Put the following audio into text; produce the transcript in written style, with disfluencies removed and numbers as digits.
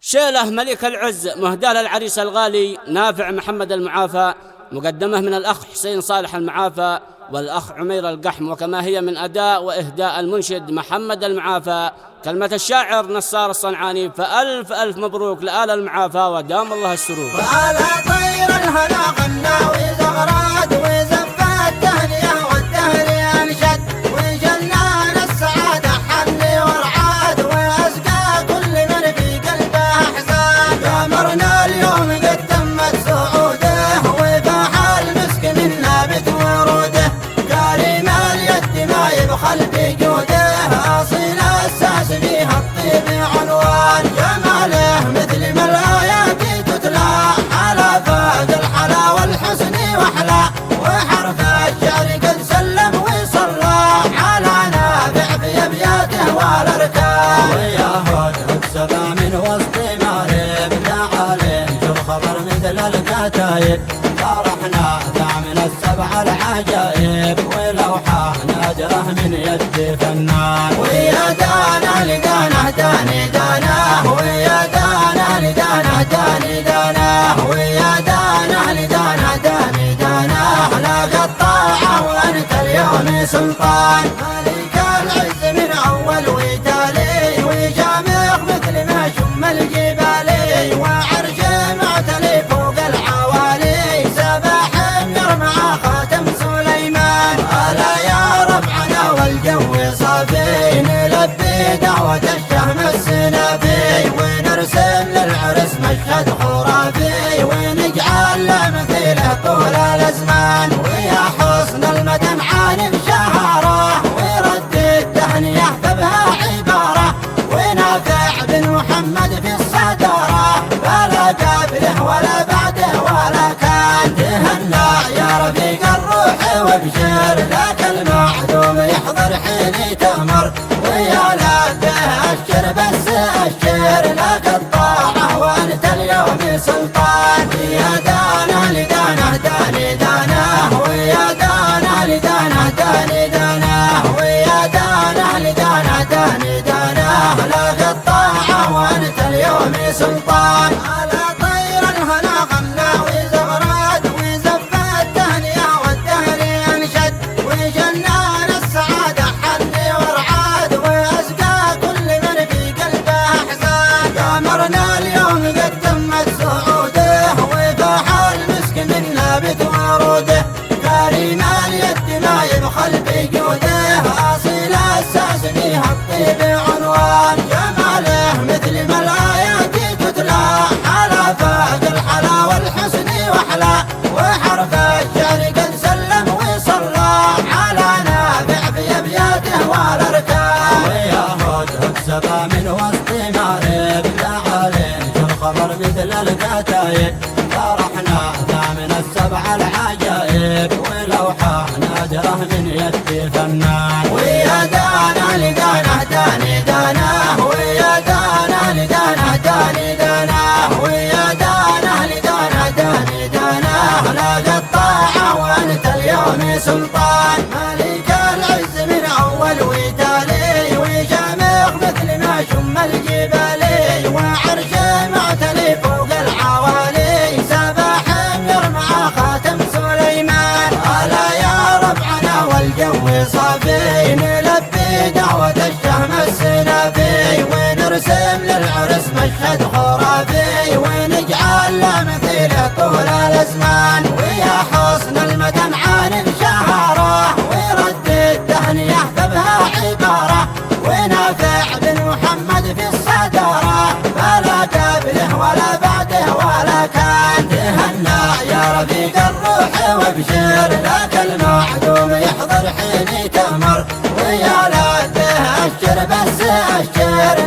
شيله ملك العز مهداة للعريس الغالي نافع محمد المعافى، مقدمه من الأخ حسين صالح المعافى والأخ عمير القحم، وكما هي من أداء وإهداء المنشد محمد المعافى. كلمة الشاعر نصار الصنعاني. فألف ألف مبروك لآل المعافى ودام الله السرور. وآل طير الهنا غنى وزغراد وزفات تهنئة والدهر أنشد، وجنان السعادة حني ورعاد وأزكى كل من في قلبه أحزان. قمرنا اليوم قد تمت سعوده وفاح المسك من نابت وروده، كريم اليد ما يبخل بجوده، أصيل الساس فيها الطيب عنوان. جماله مثل ما الآيات تتلى على فاق الحلا والحسن وحلا، وحرف الشعر قد سلم وصلى على نافع في أبياته والأركان. وياهود السبع من وسط مارب لا عليه شو الخبر مثل الكتايب، فرحنا ثامن السبع العجائب ولوحة نادرة من يد فنان. ويا دانا لدانا داني دانا، ويا دانا لدانا داني دانا، ويا دانا لدانا داني دانا، لا قطاعة وانت اليوم سلطان. ملك العز من اول وتالي وجامع مثل ما شم الجبالي، وعرش معتلي فوق العوالي، سباح يرمع خاتم سليمان. ألا يا ربعنا والجو صافي نلبي دعوة الشهم السنافي، ونرسم للعرس مشهد خرافي، ونجعل مثيله طول الأزمان. ويا حسن المدى معاني بشهارة، ورد التهنئة فبها عبارة، ونافع بن محمد في الصدارة، فلا قبله ولا بعده ولا كان. تهنى يا رفيق الروح وابشر، لك المعدوم يحضر حين تأمر، ويا لده أشر بس أشر، لك الطاعة وانت اليوم سلطان. ويا دانا لدانا داني دانا، ويا دانا لدانا داني دانا، ويا دانا لدانا داني دانا، لك الطاعة وانت اليوم سلطان. على طير الهنا غنى وزغراد وزفات تهنئة والدهر أنشد، وجنان السعادة حني ورعاد وأزكى كل من في قلبه أحزان. قمرنا اليوم قد تمت سعوده وفاح المسك من نابت وروده، كريم اليد ما يبخل بجوده، أصيل الساس فيها الطيب عنوان. جماله مثل ما الآيات تتلى على فاق الحلا والحسن وحلا، وحرف الشعر قد سلم وصلى على نافع في أبياته والأركان. وياهود السبع من وسط مارب لا عليه شو الخبر مثل الكتايب، فرحنا ثامن السبع العجائب ولوحة نادرة من يد فنان. ويا دانا لدانا داني دانا، ويا دانا لدانا داني دانا، ويا دانا لدانا داني دانا، لا قطاعة وانت اليوم سلطان. ملك العز من اول وتالي وجامع مثل ما شم الجبالي، وعرش معتلي فوق العوالي، سباح يرمع خاتم سليمان. ألا يا ربعنا والجو صافي نلبي دعوة الشهم السنافي، ونرسم للعرس مشهد خرافي، ونجعل مثيله طول الأزمان. ويا حسن المدى معاني بشهارة، ورد التهنئة فبها عبارة، ونافع بن محمد في الصدارة، فلا قبله ولا بعده ولا كان. تهنى يا رفيق الروح وابشر، لك المعدوم يحضر حين تأمر، ويا لده أشر بس أشر،